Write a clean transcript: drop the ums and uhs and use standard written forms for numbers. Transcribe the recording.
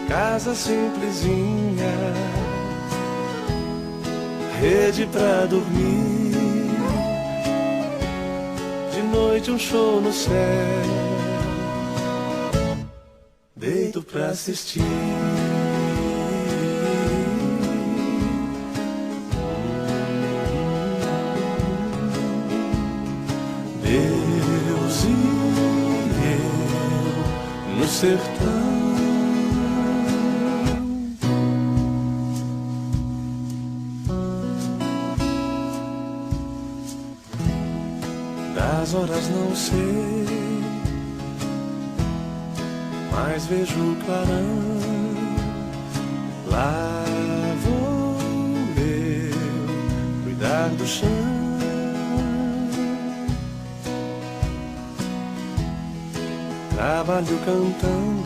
casa simplesinha, rede pra dormir, de noite um show no céu, deito pra assistir. Deus e eu no sertão, das horas não sei, mas vejo o clarão. Lá vou eu cuidar do chão, trabalho cantando